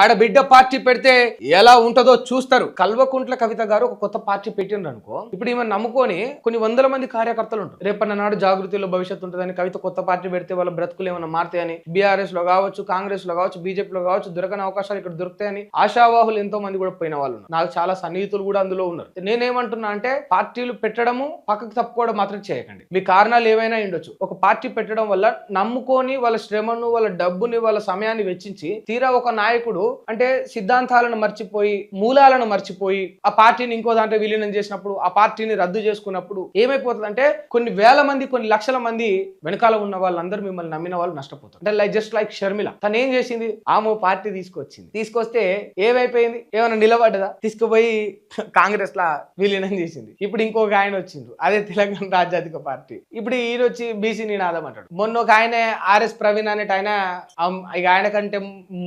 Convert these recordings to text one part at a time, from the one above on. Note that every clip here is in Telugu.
ఆడబిడ్డ పార్టీ పెడితే ఎలా ఉంటుందో చూస్తారు. కల్వకుంట్ల కవిత గారు ఒక కొత్త పార్టీ పెట్టిండ్రు అనుకో, ఇప్పుడు ఈమె నమ్ముకొని కొన్ని వందల మంది కార్యకర్తలు ఉంటారు. రేపన్న నాడు జాగృతిలో భవిష్యత్తు ఉంటుందని కవిత కొత్త పార్టీ పెడితే వాళ్ళ బ్రతుకులు ఏమైనా మారుతాయని, బీఆర్ఎస్ లో కావచ్చు, కాంగ్రెస్ లో కావచ్చు, బీజేపీలో కావచ్చు దొరకని అవకాశాలు ఇక్కడ దొరుకుతాయని ఆశావాహులు ఎంతో మంది కూడా పోయిన వాళ్ళు ఉన్నారు. నాకు చాలా సన్నిహితులు కూడా అందులో ఉన్నారు. నేనేమంటున్నా అంటే పార్టీలు పెట్టడము పక్కకు తప్పుకోవడం మాత్రం చేయకండి. మీ కారణాలు ఏవైనా ఉండొచ్చు. ఒక పార్టీ పెట్టడం వల్ల నమ్ముకొని వాళ్ళ శ్రమను, వాళ్ళ డబ్బుని, వాళ్ళ సమయాన్ని వెచ్చించి తీరా ఒక నాయకుడు అంటే సిద్ధాంతాలను మర్చిపోయి, మూలాలను మర్చిపోయి ఆ పార్టీని ఇంకో దాంట్లో విలీనం చేసినప్పుడు, ఆ పార్టీని రద్దు చేసుకున్నప్పుడు ఏమైపోతుంది అంటే కొన్ని వేల మంది, కొన్ని లక్షల మంది వెనకాల ఉన్న వాళ్ళందరూ మిమ్మల్ని నమ్మిన వాళ్ళు నష్టపోతారు. అంటే జస్ట్ లైక్ షర్మిల, తను ఏం చేసింది, ఆమె పార్టీ తీసుకొస్తే ఏమైపోయింది, ఏమైనా నిలబడ్డదా, తీసుకుపోయి కాంగ్రెస్ లా విలీనం చేసింది. ఇప్పుడు ఇంకొక ఆయన వచ్చిండు, అదే తెలంగాణ రాజ్యాధిక పార్టీ. ఇప్పుడు ఈయన వచ్చి బీసీ నినాదం అంటాడు. మొన్న ఒక ఆయన ఆర్ఎస్ ప్రవీణ్ అనేట ఆయన, ఇక ఆయన కంటే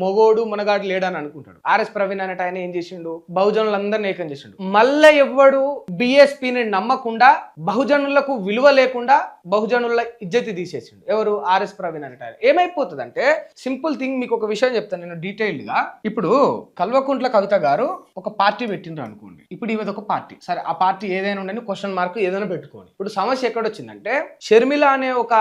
మొగోడు మునగాడు లేడని అనుకుంటాడు. ఆర్ఎస్ ప్రవీణ్ అనేట ఆయన ఏం చేసిండు, బహుజనులందరినీ ఏకం చేసిండు. మళ్ళీ ఎవ్వడు బిఎస్పీని నమ్మకుండా, బహుజనులకు విలువ లేకుండా బహుజనుల ఇజ్జతి తీసేసిండు. ఎవరు, ఆర్ఎస్ ప్రవీణ్ అనేట ఆయన. ఏమైపోతుంది అంటే సింపుల్ థింగ్, మీకు ఒక విషయం చెప్తాను నేను డీటెయిల్డ్ గా. ఇప్పుడు కల్వకుంట్ల కవిత గారు ఒక పార్టీ పెట్టిండ్రు అనుకోండి. ఇప్పుడు ఈమెది ఒక పార్టీ, సరే ఆ పార్టీ ఏదైనా ఉండని క్వశ్చన్ మార్క్ ఏదైనా పెట్టుకోండి. ఇప్పుడు సమస్య ఎక్కడొచ్చిందంటే షర్మిల అనే ఒక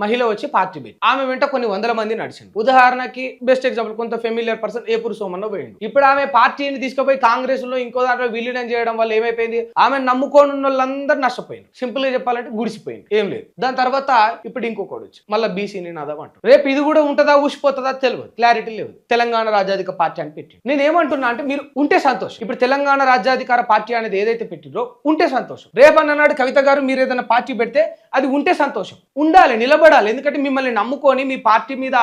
మహిళ వచ్చి పార్టీ పెట్టి ఆమె వెంట కొన్ని వందల మంది నడిచింది. ఉదాహరణకి బెస్ట్ ఎగ్జాంపుల్, కొంత ఫెమిలియర్ పర్సన్ ఏపూరు సోమన్న పోయింది. ఇప్పుడు ఆమె పార్టీని తీసుకుపోయి కాంగ్రెస్ లో ఇంకో దాంట్లో విలీనం చేయడం వల్ల ఏమైపోయింది, ఆమె నమ్ముకోని వాళ్ళందరూ నష్టపోయింది. సింపుల్ గా చెప్పాలంటే గుడిసిపోయింది, ఏం లేదు. దాని తర్వాత ఇప్పుడు ఇంకొకటి వచ్చి మళ్ళీ బీసీ నినాదం అంటారు. రేపు ఇది కూడా ఉంటుందా ఊసిపోతుందా తెలియదు, క్లారిటీ లేదు. తెలంగాణ రాజ్యాధిక పార్టీ అని పెట్టి నేను ఏమంటున్నా అంటే మీరు ఉంటే సంతోషం. ఇప్పుడు తెలంగాణ రాజ్యాధికార పార్టీ అనేది ఏదైతే పెట్టిరో ఉంటే సంతోషం. రేపన్ననాడు కవిత గారు మీరు ఏదైనా పార్టీ పెడితే అది ఉంటే సంతోషం, ఉండాలి, నిలబడాలి. ఎందుకంటే మిమ్మల్ని నమ్ముకొని మీ పార్టీ మీద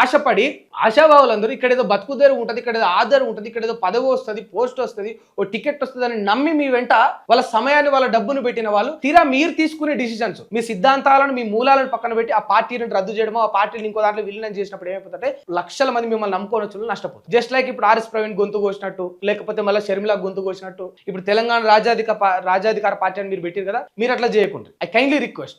ఆశపడి ఆశాభావులందరూ ఇక్కడ ఏదో బతుకుదేరు ఉంటుంది, ఇక్కడ ఏదో ఆధారం ఉంటుంది, ఇక్కడ ఏదో పదవి వస్తుంది, పోస్ట్ వస్తుంది, ఓ టికెట్ వస్తుంది అని నమ్మి మీ వెంట వాళ్ళ సమయాన్ని, వాళ్ళ డబ్బును పెట్టిన వాళ్ళు తీరా మీరు తీసుకునే డిసిషన్స్, మీ సిద్ధాంతాలను, మీ మూలాలను పక్కన పెట్టి ఆ పార్టీని రద్దు చేయడమో, ఆ పార్టీని ఇంకో దాంట్లో విలీనం చేసినప్పుడు ఏమైపోతుంటే లక్షల మంది మిమ్మల్ని నమ్ముకొని వచ్చి నష్టపోతుంది. జస్ట్ లైక్ ఇప్పుడు ఆర్ఎస్ ప్రవీణ్ గొంతు కోసినట్టు, లేకపోతే మళ్ళీ షర్మిల గొంతు కోసినట్టు ఇప్పుడు తెలంగాణ రాజ్యాధికార పార్టీ అని మీరు పెట్టారు కదా, మీరు అట్లా చేయకుండా ఐ కైండ్లీ రిక్వెస్ట్,